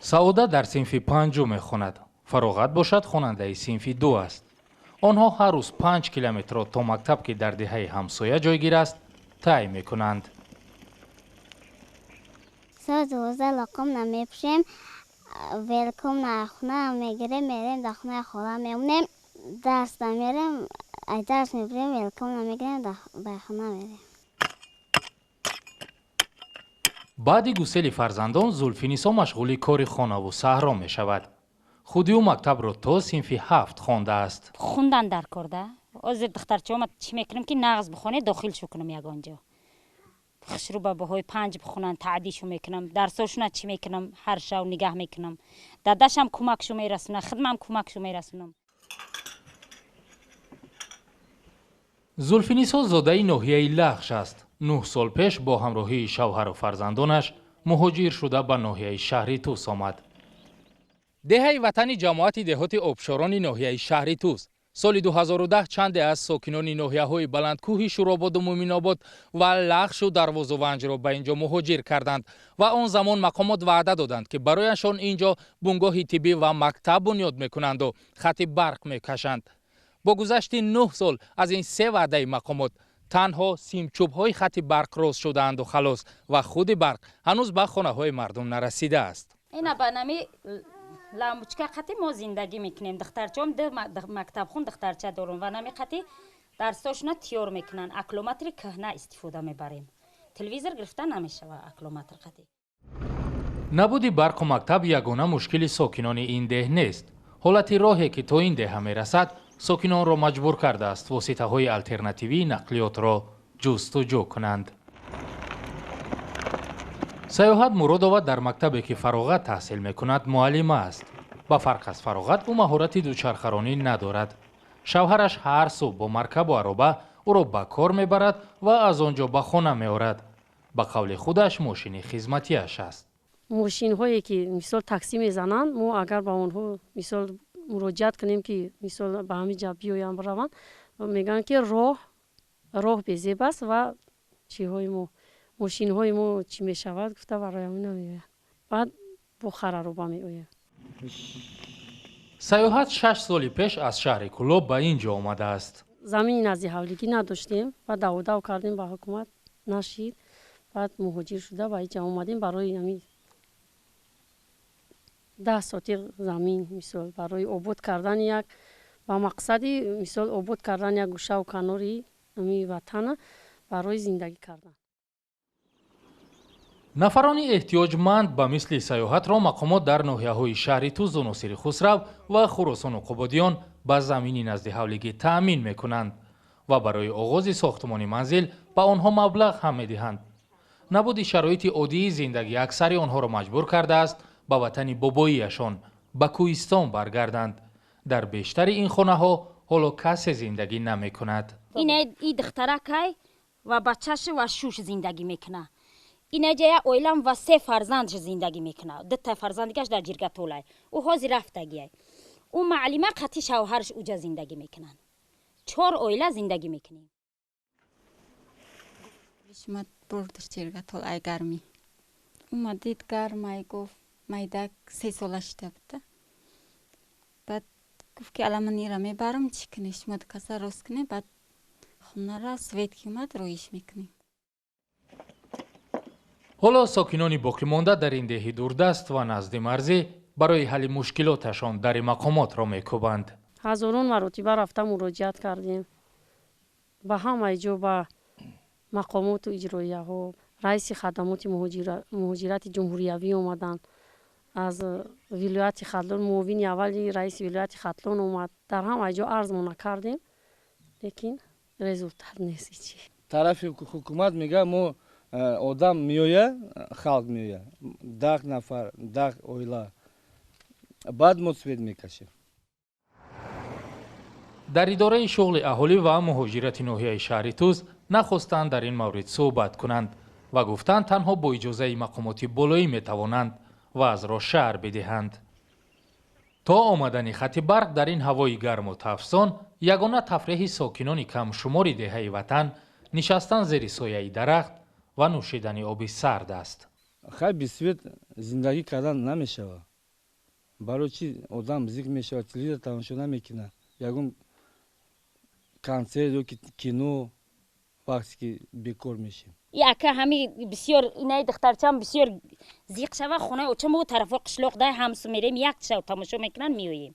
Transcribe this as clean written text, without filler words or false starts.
سعوده در صنف 5 میخواند. فراغت باشد خواننده صنف 2 است. آنها هر روز 5 کیلومتر را تا مکتب که در دهه همسایه جایگیر است طی میکنند. ساعت 12 لقم نمیپوشیم، ولکم نخونه میگیریم، میریم در خونه خاله میمونیم، درس نمیریم، درس میبریم ولکم نمیگیریم، به خونه میریم. بعد گسیل فرزندان زلفینیسا مشغول کار خانه و صحرا می شود. خودی و مکتب را تا صنف 7 خوانده است. خوندن در کرده. از دخترچه ما چی میکنم که نغز بخونه داخل شو کنم یگانجا. خشرو بابا های 5 بخونن تعدیشو میکنم. درساشون چی میکنم هر شب نگاه میکنم. داداشم کمکشو میرسونم، خودم کمکشو میرسونم. زلفینیسا زاده ناحیه لخش است. 9 سال پیش با همراهی شوهر و فرزندانش مهاجر شده به ناحیه شهری توس آمد. دهه وطن جماعت دهات آبشاران ناحیه شهری توس. سال 2010 چند از ساکنان ناحیه‌های بلندکوه شوراباد و مومن‌آباد و لخش و دروازه‌ونج را به اینجا مهاجر کردند و آن زمان مقامات وعده دادند که برایشان اینجا بنگاه طبی و مکتب بنیاد میکنند و خط برق میکشند. با گذشت 9 سال از این 3 وعده مقامات تنها سیمچوب‌های خط برق راست شدند و خلاص و خود برق هنوز به خانه‌های مردم نرسیده است. اینا بنامی لامبوچکا خطی ما زندگی میکنیم. دخترچه‌ام در مکتب خون دخترچه دارم و نمی خطی درساشون تیار میکنن. اکلومتر کهنه استفاده میبریم. تلویزیون گرفتن نمیشه و اکلومتر خطی. نبودی برق و مکتب یگانه مشکل ساکنان این ده نیست. حالت راهی که تا این ده میرسد ساکنان را مجبور کرده است واسطه های الترناتیوی نقلیات را جستجو کنند. سیاحت مراد آورد در مکتبی که فراغت تحصیل میکند معلم است. با فرق از فراغت او مهارت دوچرخه‌رانی ندارد. شوهرش هر صبح با مرکب و عربه او را به کار میبرد و از آنجا به خانه میآورد. به قول خودش ماشین خدمتیش است. ماشین هایی که مثال تاکسی میزنند ما اگر با اونها مثال مراجعت کنیم که مثال به همین جا بیایم بروند میگن که راه بزیب است و چی های ما ماشین های ما چی میشود گفته برای همین نمیاد. بعد بخاره رو با میآید. سیاحت 6 سال پیش از شهر کلوب به اینجا آمده است. زمین از حولگی نداشتیم و دعوا کردیم با حکومت نشید. بعد مهاجر شده و اینجا اومدیم برای همین 10 ساتی زمین مثال برای آباد کردن یک با مقصدی مثال آباد کردن یک گوشه و کناری همین وطن برای زندگی کردن. نفران احتیاجمند به مثل سیاحت را مقامات در ناحیه‌های شهری توس و ناصر خسرو و خراسان و قبادیان به زمینی نزد حولگی تأمین میکنند و برای آغاز ساختمان منزل به آنها مبلغ هم میدهند. نبودی شرایط عادی زندگی اکثر آنها را مجبور کرده است به وطن باباییشان به کوهستان برگردند. در بیشتر این خانه ها حالا کسی زندگی نمی کند. این دخترک و بچه‌ش و شوش زندگی میکنه. این جای اویلم و 3 فرزندش زندگی میکنه. 2 تا فرزندش در جرگه طولای. او حاضر رفتگیه. او معلمه قطعی شوهرش اوجا زندگی میکنن. 4 اویله زندگی میکنیم. شما برد جرگه طولای گرمی. اومدید گرمای گفت مایدک 3 سالش بود. بعد گفت که الان من ایرا میبرم چی کنی شما کسا راست کنی بعد خونه را سوید که اومد رویش میکنیم. حالا ساکنان باقی مانده در این دهی دوردست و نزد مرزی برای حل مشکلاتشان در مقامات را میکوبند. هزاران مرتبه رفته مراجعت کردیم. به همه جا به مقامات و اجراییه ها رئیس خدمات مهاجرت جمهوریوی اومدن. از ولایت خطلان معاون اولی رئیس ولایت خطلان اومد. در همه جا عرض کردیم لیکن رزولت نیست چی. طرف حکومت میگه ما آدم میویه خلق میویه 10 نفر 10 اویلا بعد مصوید میکشه. در اداره شغل اهالی و مهاجرت ناحیه شهری توس نخواستند در این مورد صحبت کنند و گفتند تنها با اجازه مقامات بالایی میتوانند و از را شهر بدهند. تا آمدن خط برق در این هوای گرم و تفسان یگانه تفریح ساکنان کم شمار دهه وطن نشستن زیر سایه درخت و نوشیدن آب سرد است. хай бисвет зиндагӣ кардан намешава. Барои чӣ одам зик мешава, телевизор тамошо намекунад. Ягон консерт ёки кино вақте ки бекор мешем. яка ҳами бисёр инаи духтарчам бисёр зиқ шава хонаи оча мо тарафо қишлоқ дай ҳамсу мерем як шав тамошо мекунан меоем.